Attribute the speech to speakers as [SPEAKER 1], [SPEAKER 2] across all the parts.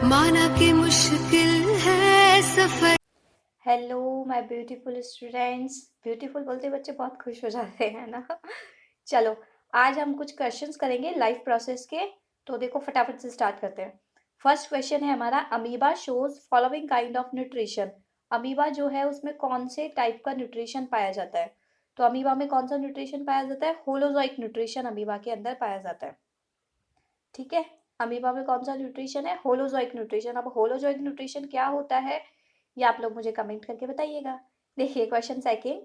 [SPEAKER 1] माना कि मुश्किल है सफर।
[SPEAKER 2] Hello my beautiful students. Beautiful बोलते बच्चे बहुत खुश हो जाते हैं ना। चलो, आज हम कुछ क्वेश्चंस करेंगे लाइफ प्रोसेस के। तो देखो, फटाफट से स्टार्ट करते हैं। फर्स्ट क्वेश्चन है हमारा, amoeba shows following kind of nutrition. Amoeba जो है उसमें कौन से टाइप का न्यूट्रिशन पाया जाता है? तो अमीबा में कौन सा न्यूट्रिशन पाया जाता है? होलोजोइक न्यूट्रिशन अमीबा के अंदर पाया जाता है। ठीक है, अमीबा में कौन सा न्यूट्रिशन है? Holozoic nutrition. अब होलोजोइक न्यूट्रिशन क्या होता है, ये आप लोग मुझे कमेंट करके बताइएगा। देखिए question second,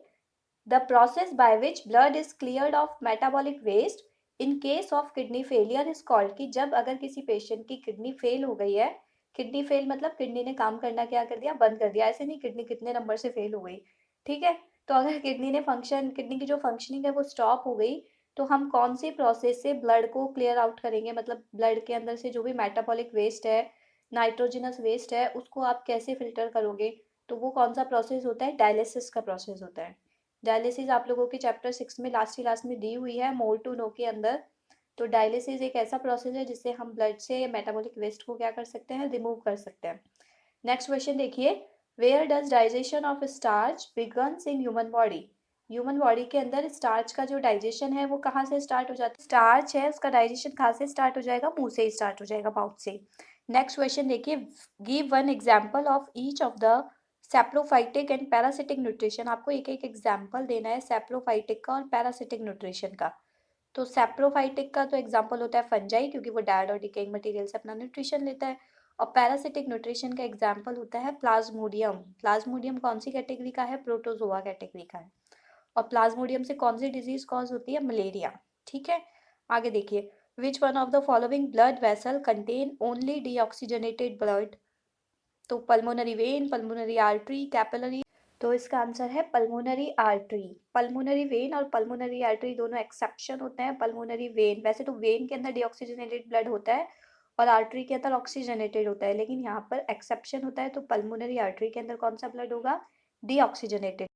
[SPEAKER 2] the process by which blood is cleared of metabolic waste in case of kidney failure is called. कि जब अगर किसी पेशेंट की किडनी फेल हो गई है, किडनी फेल मतलब किडनी ने काम करना क्या कर दिया, बंद कर दिया। ऐसे नहीं किडनी कितने नंबर से फेल हो गई, ठीक है। तो अगर किडनी की जो फंक्शनिंग है वो स्टॉप हो गई, तो हम कौन सी प्रोसेस से ब्लड को क्लियर आउट करेंगे? मतलब ब्लड के अंदर से जो भी मेटाबॉलिक वेस्ट है, नाइट्रोजनस वेस्ट है, उसको आप कैसे फिल्टर करोगे? तो वो कौन सा प्रोसेस होता है? डायलिसिस का प्रोसेस होता है। डायलिसिस आप लोगों के चैप्टर 6 में लास्ट में दी हुई है, मोर टू नो के अंदर। तो डायलिसिस एक ऐसा प्रोसेस है जिससे हम ब्लड से मेटाबॉलिक वेस्ट को क्या कर सकते हैं, रिमूव कर सकते हैं। नेक्स्ट क्वेश्चन देखिए, where does digestion of starch begins in human body. Human body के अंदर स्टार्च का जो डाइजेशन है वो कहाँ से स्टार्ट हो जाता है? स्टार्च है उसका डाइजेशन कहाँ से स्टार्ट हो जाएगा? मुंह से ही स्टार्ट हो जाएगा, माउथ से। नेक्स्ट क्वेश्चन देखिए, give one example of each of the saprophytic and parasitic nutrition. आपको एक एक एग्जाम्पल देना है सेप्रोफाइटिक का और पैरासिटिक न्यूट्रिशन का। तो सेप्रोफाइटिक का तो एग्जाम्पल होता है फंजाई, क्योंकि वो डेड और डिकेइंग मटेरियल से अपना न्यूट्रिशन लेता है। और पैरासिटिक न्यूट्रिशन का एग्जाम्पल होता है प्लाज्मोडियम। प्लाज्मोडियम कौन सी कैटेगरी का है? प्रोटोजोआ कैटेगरी का है। और प्लाज्मोडियम से कौन सी डिजीज कॉज होती है? मलेरिया। ठीक है, आगे देखिए, which one of the following blood vessel contain only deoxygenated blood. तो pulmonary vein, pulmonary artery, capillary. तो इसका आंसर है पल्मोनरी आर्टरी। पल्मोनरी वेन और पल्मोनरी आर्टरी दोनों एक्सेप्शन होते हैं। पल्मोनरी वेन, वैसे तो वेन के अंदर डीऑक्सीजनेटेड ब्लड होता है और आर्टरी के अंदर ऑक्सीजनेटेड होता है, लेकिन यहाँ पर एक्सेप्शन होता है। तो पल्मोनरी आर्टरी के अंदर कौन सा ब्लड होगा? डीऑक्सीजनेटेड।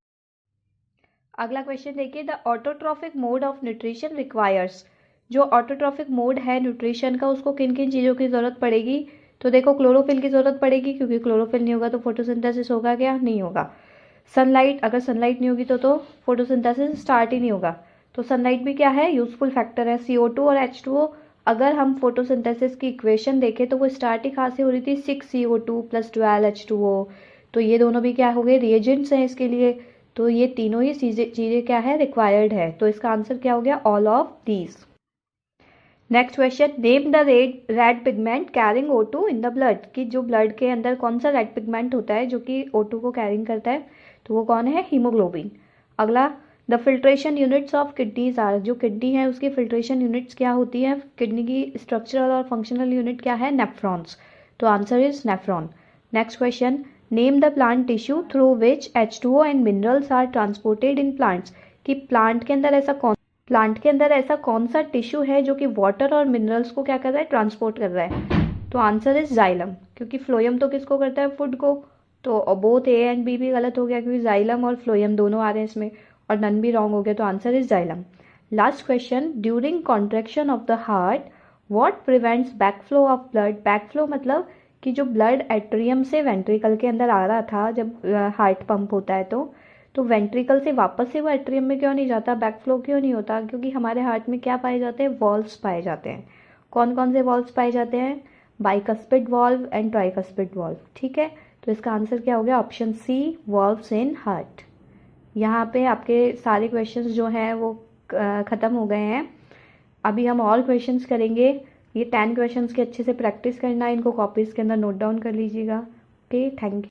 [SPEAKER 2] अगला क्वेश्चन देखिए, the autotrophic mode of nutrition requires. जो ऑटोट्रॉफिक मोड है न्यूट्रिशन का, उसको किन किन चीज़ों की ज़रूरत पड़ेगी? तो देखो, क्लोरोफिल की ज़रूरत पड़ेगी, क्योंकि क्लोरोफिल नहीं होगा तो फोटोसिंथेसिस होगा क्या? नहीं होगा। सनलाइट, अगर सनलाइट नहीं होगी तो फोटोसिंथेसिस स्टार्ट ही नहीं होगा। तो सनलाइट भी क्या है? यूजफुल फैक्टर है। CO2 और H2O, अगर हम फोटोसिंथेसिस की इक्वेशन देखें तो वो स्टार्ट ही कहाँ से हो रही थी? 6CO2 + 12H2O। तो ये दोनों भी क्या हो गए? रिएजेंट्स हैं इसके लिए। तो ये तीनों ही चीज़ें क्या है? रिक्वायर्ड है। तो इसका आंसर क्या हो गया? All of these. Next question, name the red pigment carrying O2 in the blood. कि जो ब्लड के अंदर कौन सा रेड पिगमेंट होता है जो कि O2 को कैरिंग करता है? तो वो कौन है? हीमोग्लोबिन। अगला, the filtration units of kidneys are. जो किडनी है उसकी फिल्ट्रेशन यूनिट्स क्या होती है? किडनी की स्ट्रक्चरल और फंक्शनल यूनिट क्या है? नेफ्रॉन्स। तो answer is nephron. Next question, name the plant tissue through which H2O and minerals are transported in plants. कि प्लांट के अंदर ऐसा कौन सा टिश्यू है जो कि वाटर और मिनरल्स को क्या कर रहा है? ट्रांसपोर्ट कर रहा है। तो आंसर इज जाइलम, क्योंकि फ्लोयम तो किसको करता है? फूड को। तो बोथ A एंड B भी गलत हो गया, क्योंकि जाइलम और फ्लोयम दोनों आ रहे हैं इसमें, और नन भी रॉन्ग हो गया। तो answer is xylem. Last question, during contraction of the heart what prevents backflow of blood. Backflow मतलब कि जो ब्लड एट्रियम से वेंट्रिकल के अंदर आ रहा था जब हार्ट पंप होता है, तो वेंट्रिकल से वापस से वो एट्रियम में क्यों नहीं जाता? बैकफ्लो क्यों नहीं होता? क्योंकि हमारे हार्ट में क्या पाए जाते हैं? वॉल्व्स पाए जाते हैं। कौन कौन से वॉल्व्स पाए जाते हैं? Bicuspid valve and tricuspid valve. ठीक है, तो इसका आंसर क्या हो गया? Option C, valves in heart. यहाँ पे आपके सारे क्वेश्चंस जो हैं वो ख़त्म हो गए हैं। अभी हम और क्वेश्चंस करेंगे। ये 10 क्वेश्चंस की अच्छे से प्रैक्टिस करना है, इनको कॉपीज़ के अंदर नोट डाउन कर लीजिएगा। Okay, thank you.